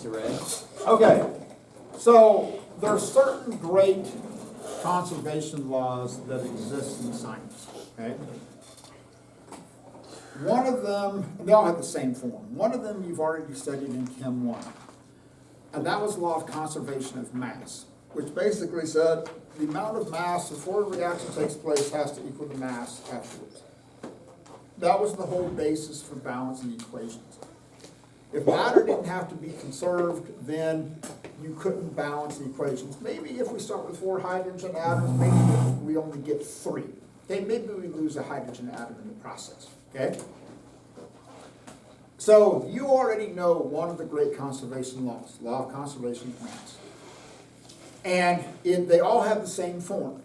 Mr. Ray. Okay, so there are certain great conservation laws that exist in science, okay? One of them, they all have the same form. One of them you've already studied in Chem 1. And that was the law of conservation of mass, which basically said the amount of mass before a reaction takes place has to equal the mass afterwards. That was the whole basis for balancing equations. If matter didn't have to be conserved, then you couldn't balance the equations. Maybe if we start with 4 hydrogen atoms, maybe we only get 3. Okay, maybe we lose a hydrogen atom in the process, okay? So you already know one of the great conservation laws, law of conservation of mass. And they all have the same form.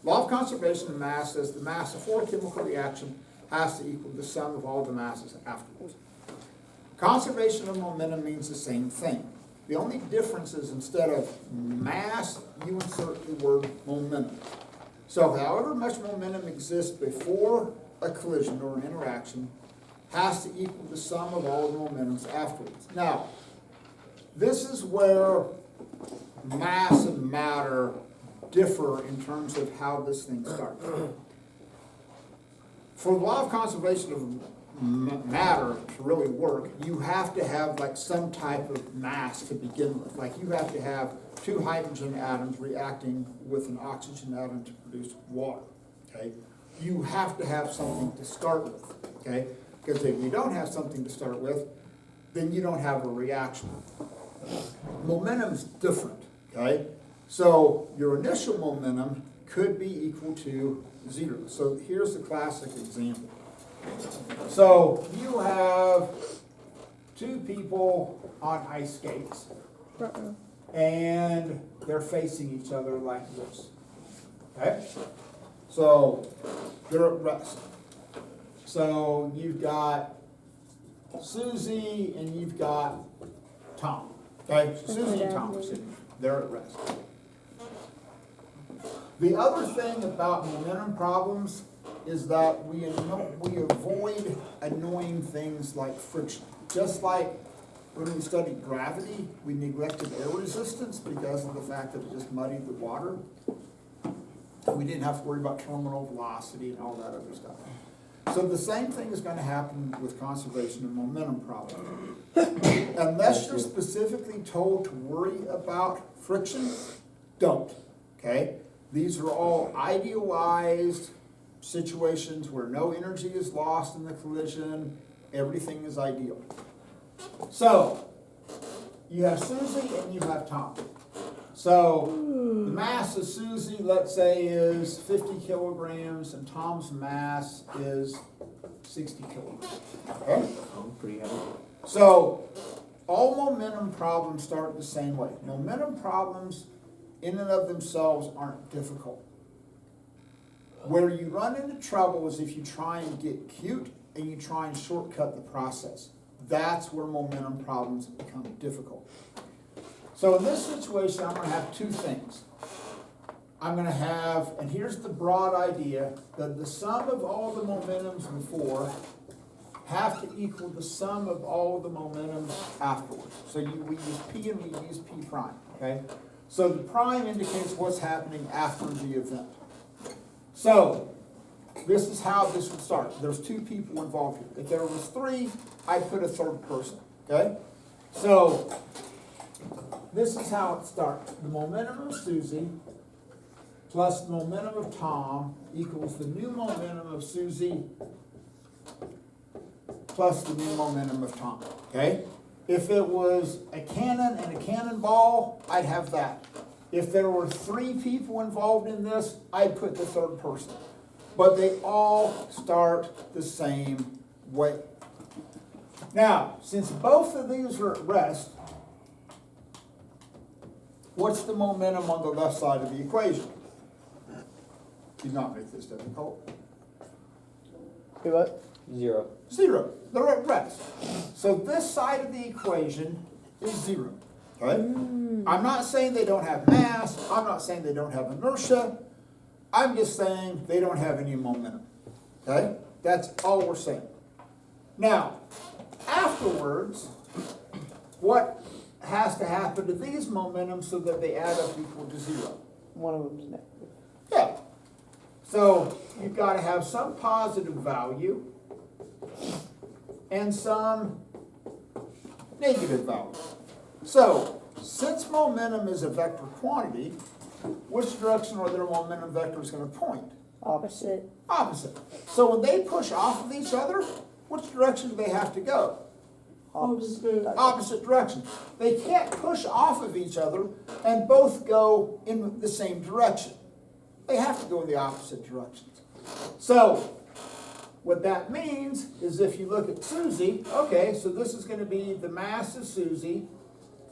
Law of conservation of mass says the mass before a chemical reaction has to equal the sum of all the masses afterwards. Conservation of momentum means the same thing. The only difference is instead of mass, you insert the word momentum. So however much momentum exists before a collision or an interaction has to equal the sum of all the momentums afterwards. Now, this is where mass and matter differ in terms of how this thing starts. For the law of conservation of matter to really work, you have to have like some type of mass to begin with. Like you have to have 2 hydrogen atoms reacting with an oxygen atom to produce water, okay? You have to have something to start with, okay? Because if you don't have something to start with, then you don't have a reaction. Momentum's different, okay? So your initial momentum could be equal to 0. So here's the classic example. So you have 2 people on ice skates, and they're facing each other like this, okay? So they're at rest. So you've got Susie and you've got Tom, okay? So Susie and Tom are sitting, they're at rest. The other thing about momentum problems is that we avoid annoying things like friction. Just like when we studied gravity, we neglected air resistance because of the fact that it just muddied the water. We didn't have to worry about terminal velocity and all that other stuff. So the same thing is going to happen with conservation of momentum problems. Unless you're specifically told to worry about friction, don't, okay? These are all idealized situations where no energy is lost in the collision, everything is ideal. So, you have Susie and you have Tom. So, the mass of Susie, let's say, is 50 kilograms, and Tom's mass is 60 kilograms. Okay? Oh, pretty heavy. So, all momentum problems start the same way. Momentum problems, in and of themselves, aren't difficult. Where you run into trouble is if you try and get cute and you try and shortcut the process. That's where momentum problems become difficult. So in this situation, I'm going to have 2 things. I'm going to have, and here's the broad idea, that the sum of all the momentums before have to equal the sum of all the momentums afterwards. So we use P and we use P prime, okay? So the prime indicates what's happening after the event. So, this is how this would start. There's 2 people involved here. If there was 3, I'd put a 3rd person, okay? So, this is how it starts. The momentum of Susie plus the momentum of Tom equals the new momentum of Susie plus the new momentum of Tom, okay? If it was a cannon and a cannonball, I'd have that. If there were 3 people involved in this, I'd put the 3rd person. But they all start the same way. Now, since both of these are at rest, what's the momentum on the left side of the equation? Do not make this difficult. Hey, what? 0. 0. They're at rest. So this side of the equation is 0. Okay? I'm not saying they don't have mass. I'm not saying they don't have inertia. I'm just saying they don't have any momentum. Okay? That's all we're saying. Now, afterwards, what has to happen to these momentum so that they add up equal to zero? One of them's negative. Yeah. So you've got to have some positive value and some negative value. So since momentum is a vector quantity, which direction are their momentum vectors going to point? Opposite. Opposite. So when they push off of each other, which direction do they have to go? Opposite. Opposite direction. They can't push off of each other and both go in the same direction. They have to go in the opposite directions. So what that means is if you look at Susie, okay, so this is going to be the mass of Susie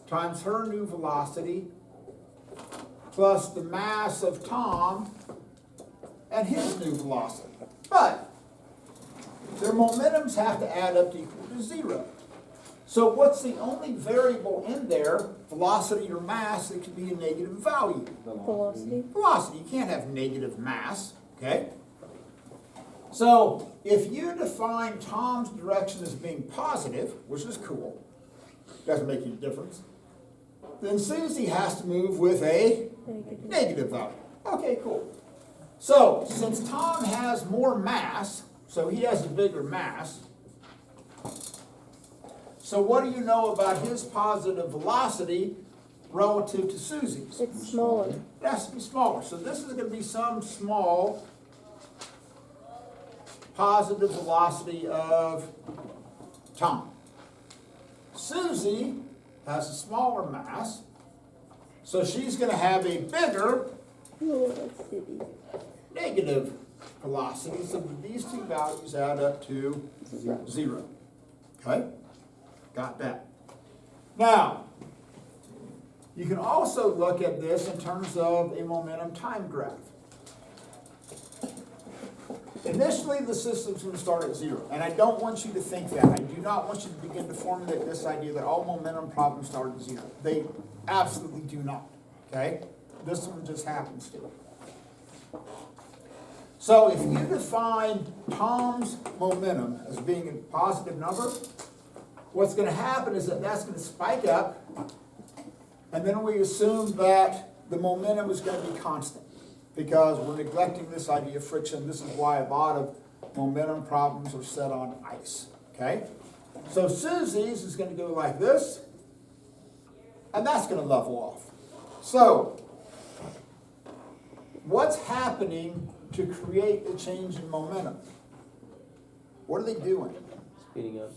times her new velocity plus the mass of Tom and his new velocity. But their momentums have to add up to equal to zero. So what's the only variable in there, velocity or mass, that could be a negative value? Velocity. Velocity. You can't have negative mass, okay? So if you define Tom's direction as being positive, which is cool, doesn't make any difference, then Susie has to move with a negative value. Okay, cool. So since Tom has more mass, so he has a bigger mass, so what do you know about his positive velocity relative to Susie's? It's smaller. It has to be smaller. So this is going to be some small positive velocity of Tom. Susie has a smaller mass, so she's going to have a bigger negative velocity, so that these two values add up to zero. Okay? Got that. Now, you can also look at this in terms of a momentum time graph. Initially, the system's going to start at zero, and I don't want you to think that. I do not want you to begin to formulate this idea that all momentum problems start at zero. They absolutely do not, okay? This one just happens to. So if you define Tom's momentum as being a positive number, what's going to happen is that that's going to spike up, and then we assume that the momentum is going to be constant because we're neglecting this idea of friction. This is why a lot of momentum problems are set on ice, okay? So Susie's is going to go like this, and that's going to level off. So what's happening to create a change in momentum? What are they doing? Speeding up.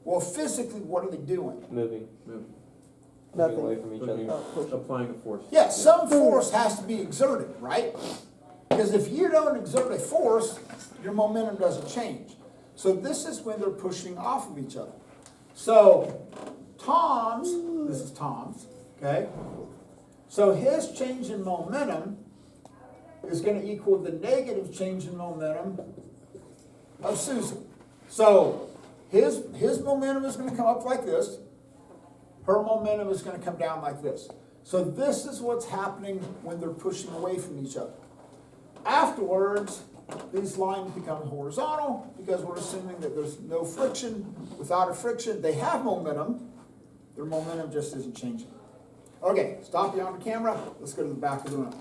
Well, physically, what are they doing? Moving. Nothing. Moving away from each other. Push. Applying a force. Yeah, some force has to be exerted, right? Because if you don't exert a force, your momentum doesn't change. So this is when they're pushing off of each other. So Tom's, this is Tom's, okay? So his change in momentum is going to equal the negative change in momentum of Susie. So his momentum is going to come up like this. Her momentum is going to come down like this. So this is what's happening when they're pushing away from each other. Afterwards, these lines become horizontal because we're assuming that there's no friction. Without a friction, they have momentum. Their momentum just isn't changing. Okay, stop you on the camera. Let's go to the back of the room.